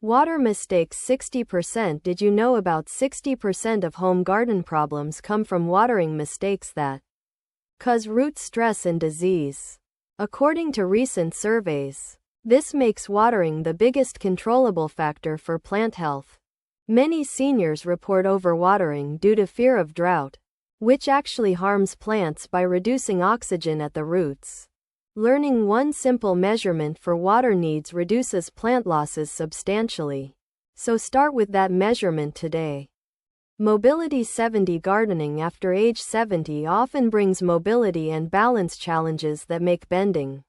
Water mistakes 60%. Did you know about 60% of home garden problems come from watering mistakes that cause root stress and disease? According to recent surveys, this makes watering the biggest controllable factor for plant health. Many seniors report overwatering due to fear of drought, which actually harms plants by reducing oxygen at the roots. Learning one simple measurement for water needs reduces plant losses substantially. So start with that measurement today. Mobility 70. Gardening after age 70 often brings mobility and balance challenges that make bending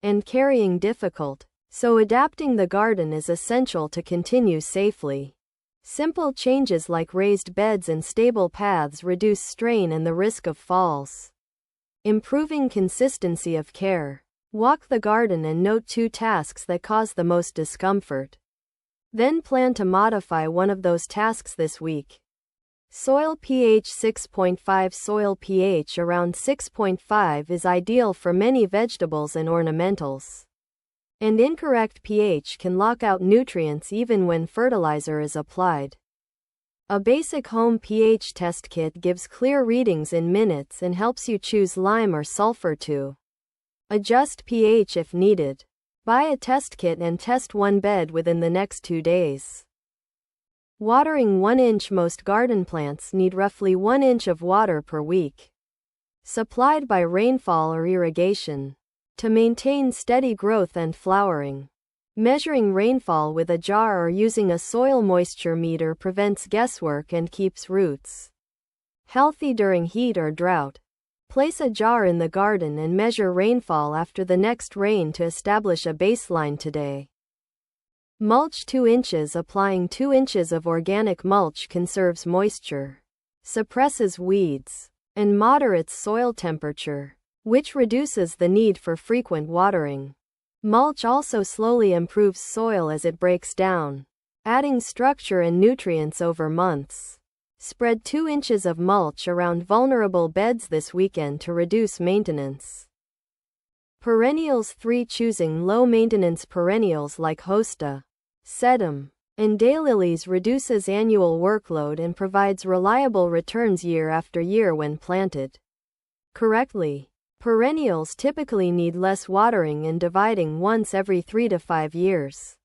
and carrying difficult, so adapting the garden is essential to continue safely. Simple changes like raised beds and stable paths reduce strain and the risk of falls. Improving consistency of care. Walk the garden and note 2 tasks that cause the most discomfort. Then plan to modify one of those tasks this week. Soil pH 6.5. Soil pH around 6.5 is ideal for many vegetables and ornamentals. And incorrect pH can lock out nutrients even when fertilizer is applied. A basic home pH test kit gives clear readings in minutes and helps you choose lime or sulfur to adjust pH if needed. Buy a test kit and test one bed within the next 2 days. Watering 1 inch. Most garden plants need roughly 1 inch of water per week, supplied by rainfall or irrigation, to maintain steady growth and flowering. Measuring rainfall with a jar or using a soil moisture meter prevents guesswork and keeps roots healthy during heat or drought. Place a jar in the garden and measure rainfall after the next rain to establish a baseline today. Mulch 2 inches. Applying 2 inches of organic mulch conserves moisture, suppresses weeds, and moderates soil temperature, which reduces the need for frequent watering. Mulch also slowly improves soil as it breaks down, adding structure and nutrients over months. Spread 2 inches of mulch around vulnerable beds this weekend to reduce maintenance. Perennials 3. Choosing low-maintenance perennials like hosta, sedum, and daylilies reduces annual workload and provides reliable returns year after year when planted correctly. Perennials typically need less watering and dividing once every 3 to 5 years,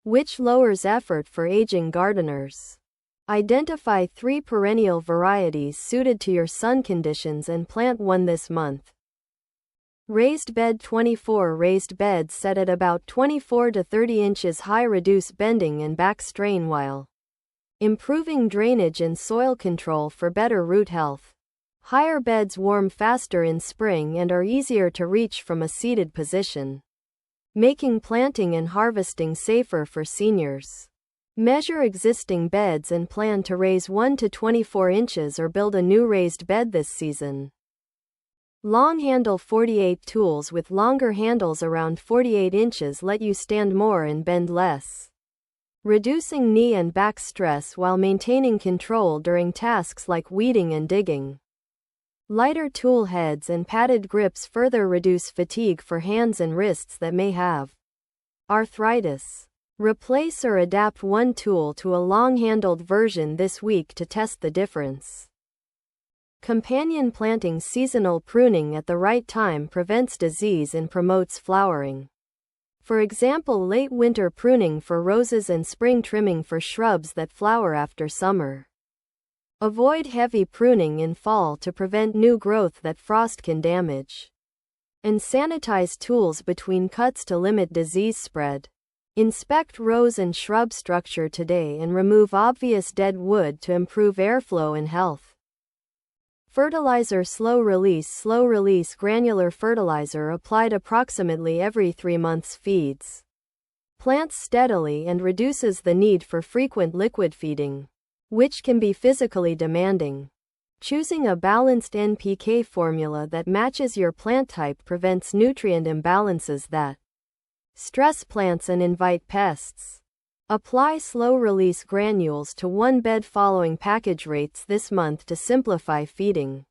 which lowers effort for aging gardeners. Identify 3 perennial varieties suited to your sun conditions and plant one this month. Raised bed 24. Raised beds set at about 24 to 30 inches high reduce bending and back strain while improving drainage and soil control for better root health. Higher beds warm faster in spring and are easier to reach from a seated position, making planting and harvesting safer for seniors. Measure existing beds and plan to raise 1 to 24 inches or build a new raised bed this season. Long handle 48. Tools with longer handles around 48 inches let you stand more and bend less, reducing knee and back stress while maintaining control during tasks like weeding and digging. Lighter tool heads and padded grips further reduce fatigue for hands and wrists that may have arthritis. Replace or adapt one tool to a long-handled version this week to test the difference. Companion planting. Seasonal pruning at the right time prevents disease and promotes flowering. For example, late winter pruning for roses and spring trimming for shrubs that flower after summer. Avoid heavy pruning in fall to prevent new growth that frost can damage. And sanitize tools between cuts to limit disease spread. Inspect rows and shrub structure today and remove obvious dead wood to improve airflow and health. Fertilizer. Slow release granular fertilizer applied approximately every 3 months feeds plants steadily and reduces the need for frequent liquid feeding, which can be physically demanding. Choosing a balanced NPK formula that matches your plant type prevents nutrient imbalances that stress plants and invite pests. Apply slow-release granules to one bed following package rates this month to simplify feeding.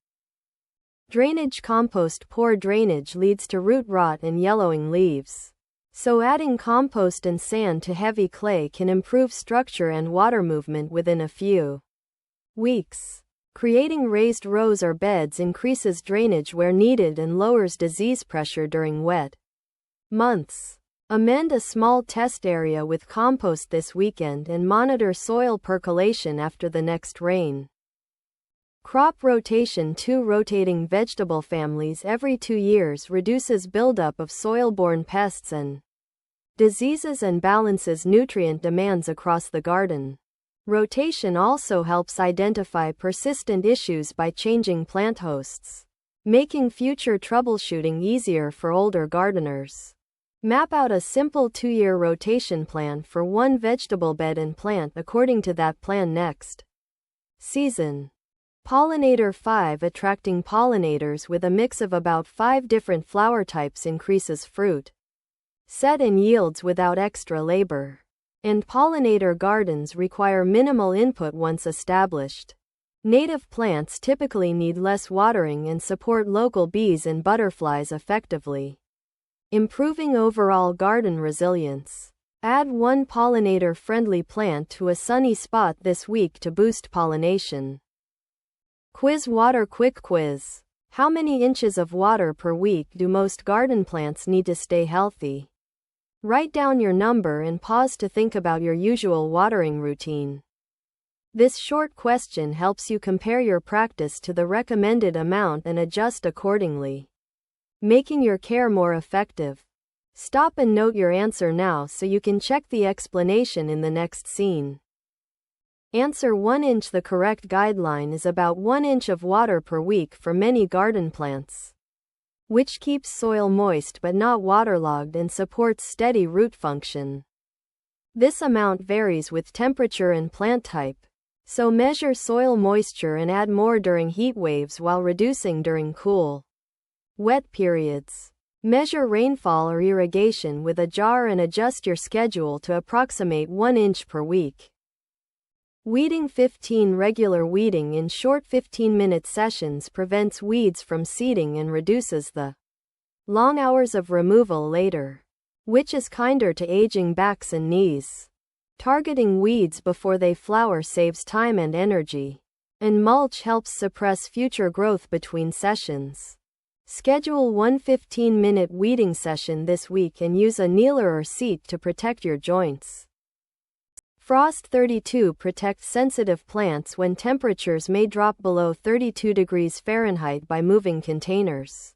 Drainage. Compost. Poor drainage leads to root rot and yellowing leaves. So adding compost and sand to heavy clay can improve structure and water movement within a few weeks. Creating raised rows or beds increases drainage where needed and lowers disease pressure during wet months. Amend a small test area with compost this weekend and monitor soil percolation after the next rain. Crop rotation: 2 rotating vegetable families every 2 years reduces buildup of soil-borne pests and diseases and balances nutrient demands across the garden. Rotation also helps identify persistent issues by changing plant hosts, making future troubleshooting easier for older gardeners. Map out a simple 2-year rotation plan for one vegetable bed and plant according to that plan next season. Pollinator 5: attracting pollinators with a mix of about 5 different flower types increases fruit set and yields without extra labor. And pollinator gardens require minimal input once established. Native plants typically need less watering and support local bees and butterflies effectively, improving overall garden resilience. Add one pollinator-friendly plant to a sunny spot this week to boost pollination. Quiz Water Quick Quiz. How many inches of water per week do most garden plants need to stay healthy? Write down your number and pause to think about your usual watering routine. This short question helps you compare your practice to the recommended amount and adjust accordingly, making your care more effective. Stop and note your answer now so you can check the explanation in the next scene. Answer: 1 inch. The correct guideline is about 1 inch of water per week for many garden plants, which keeps soil moist but not waterlogged and supports steady root function. This amount varies with temperature and plant type, so measure soil moisture and add more during heat waves while reducing during cool, wet periods. Measure rainfall or irrigation with a jar and adjust your schedule to approximate 1 inch per week. Weeding: 15. Regular weeding in short 15-minute sessions prevents weeds from seeding and reduces the long hours of removal later, which is kinder to aging backs and knees. Targeting weeds before they flower saves time and energy, and mulch helps suppress future growth between sessions. Schedule one 15-minute weeding session this week and use a kneeler or seat to protect your joints. Frost 32. Protect sensitive plants when temperatures may drop below 32 degrees Fahrenheit by moving containers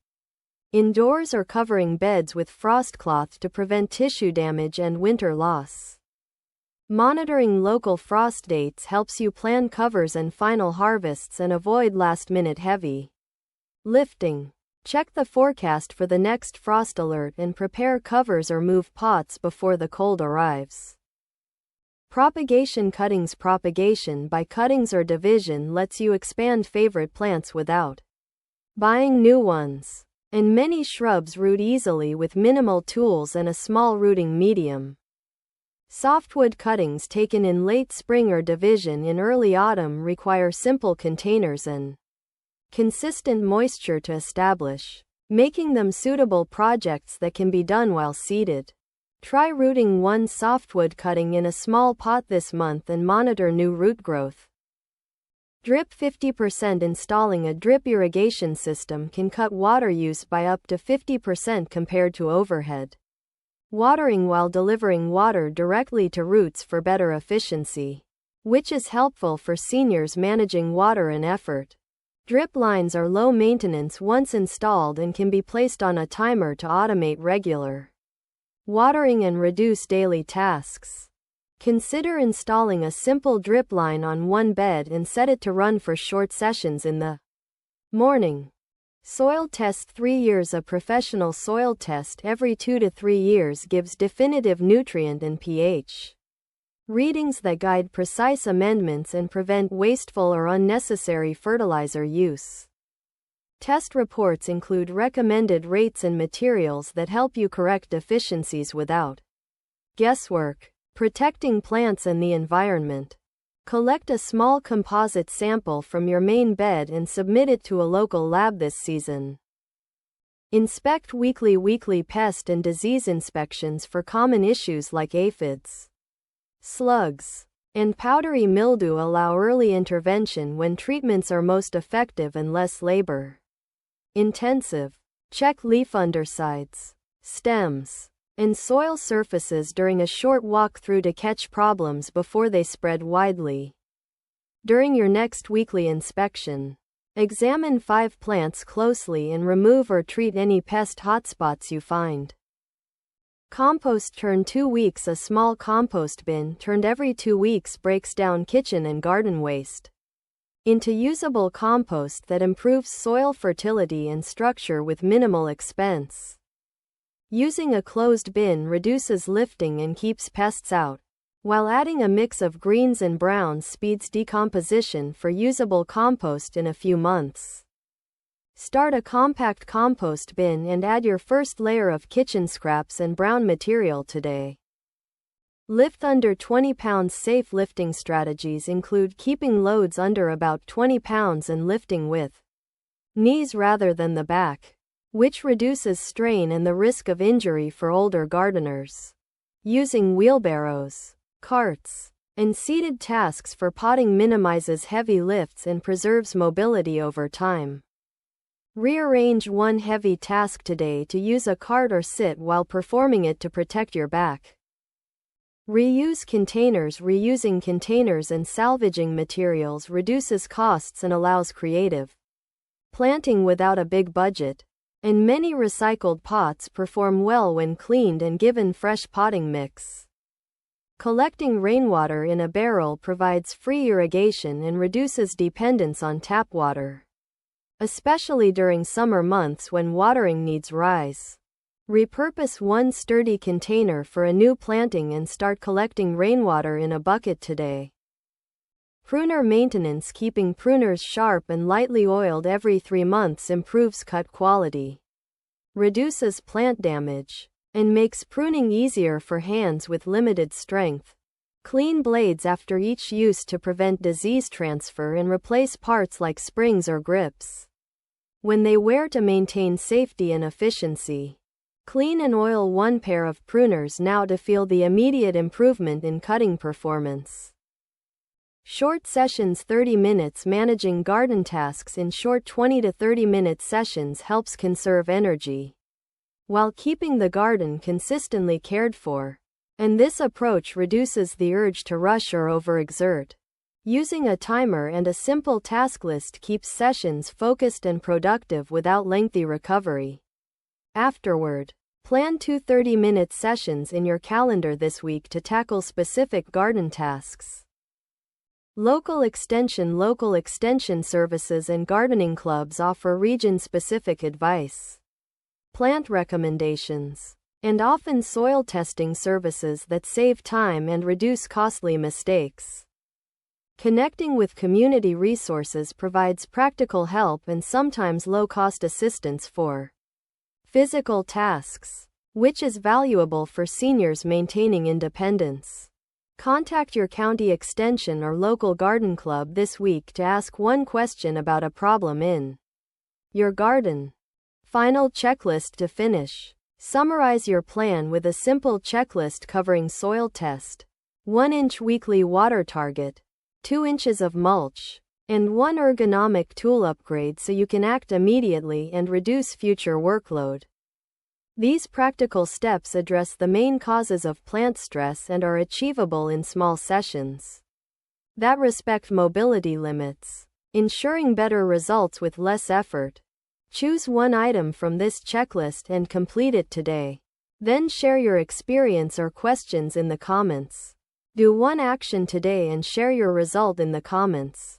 indoors or covering beds with frost cloth to prevent tissue damage and winter loss. Monitoring local frost dates helps you plan covers and final harvests and avoid last-minute heavy lifting. Check the forecast for the next frost alert and prepare covers or move pots before the cold arrives. Propagation cuttings. Propagation by cuttings or division lets you expand favorite plants without buying new ones, and many shrubs root easily with minimal tools and a small rooting medium. Softwood cuttings taken in late spring or division in early autumn require simple containers and consistent moisture to establish, making them suitable projects that can be done while seeded. Try rooting one softwood cutting in a small pot this month and monitor new root growth. Drip 50%. Installing a drip irrigation system can cut water use by up to 50% compared to overhead watering while delivering water directly to roots for better efficiency, which is helpful for seniors managing water and effort. Drip lines are low maintenance once installed and can be placed on a timer to automate regular watering and reduce daily tasks. Consider installing a simple drip line on one bed and set it to run for short sessions in the morning. Soil test: 3 years. A professional soil test every 2 to 3 years gives definitive nutrient and pH readings that guide precise amendments and prevent wasteful or unnecessary fertilizer use. Test reports include recommended rates and materials that help you correct deficiencies without guesswork. Protecting plants and the environment. Collect a small composite sample from your main bed and submit it to a local lab this season. Inspect weekly pest and disease inspections for common issues like aphids, slugs, and powdery mildew. Allow early intervention when treatments are most effective and less labor intensive. Check leaf undersides, stems, and soil surfaces during a short walk-through to catch problems before they spread widely. During your next weekly inspection, examine 5 plants closely and remove or treat any pest hotspots you find. Compost turn 2 weeks. A small compost bin turned every 2 weeks breaks down kitchen and garden waste into usable compost that improves soil fertility and structure with minimal expense. Using a closed bin reduces lifting and keeps pests out, while adding a mix of greens and browns speeds decomposition for usable compost in a few months. Start a compact compost bin and add your first layer of kitchen scraps and brown material today. Lift under 20 pounds. Safe lifting strategies include keeping loads under about 20 pounds and lifting with knees rather than the back, which reduces strain and the risk of injury for older gardeners. Using wheelbarrows, carts, and seated tasks for potting minimizes heavy lifts and preserves mobility over time. Rearrange one heavy task today to use a cart or sit while performing it to protect your back. Reuse containers. Reusing containers and salvaging materials reduces costs and allows creative planting without a big budget, and many recycled pots perform well when cleaned and given fresh potting mix. Collecting rainwater in a barrel provides free irrigation and reduces dependence on tap water, especially during summer months when watering needs rise. Repurpose one sturdy container for a new planting and start collecting rainwater in a bucket today. Pruner maintenance. Keeping pruners sharp and lightly oiled every 3 months improves cut quality, reduces plant damage, and makes pruning easier for hands with limited strength. Clean blades after each use to prevent disease transfer and replace parts like springs or grips when they wear to maintain safety and efficiency. Clean and oil one pair of pruners now to feel the immediate improvement in cutting performance. Short sessions. 30 minutes. Managing garden tasks in short 20 to 30 minute sessions helps conserve energy while keeping the garden consistently cared for, and this approach reduces the urge to rush or overexert. Using a timer and a simple task list keeps sessions focused and productive without lengthy recovery. Afterward, plan 2 30-minute sessions in your calendar this week to tackle specific garden tasks. Local extension services and gardening clubs offer region-specific advice, plant recommendations, and often soil testing services that save time and reduce costly mistakes. Connecting with community resources provides practical help and sometimes low-cost assistance for physical tasks, which is valuable for seniors maintaining independence. Contact your county extension or local garden club this week to ask one question about a problem in your garden. Final checklist to finish. Summarize your plan with a simple checklist covering soil test, 1-inch weekly water target, 2 inches of mulch, and 1 ergonomic tool upgrade so you can act immediately and reduce future workload. These practical steps address the main causes of plant stress and are achievable in small sessions that respect mobility limits, ensuring better results with less effort. Choose one item from this checklist and complete it today. Then share your experience or questions in the comments. Do one action today and share your result in the comments.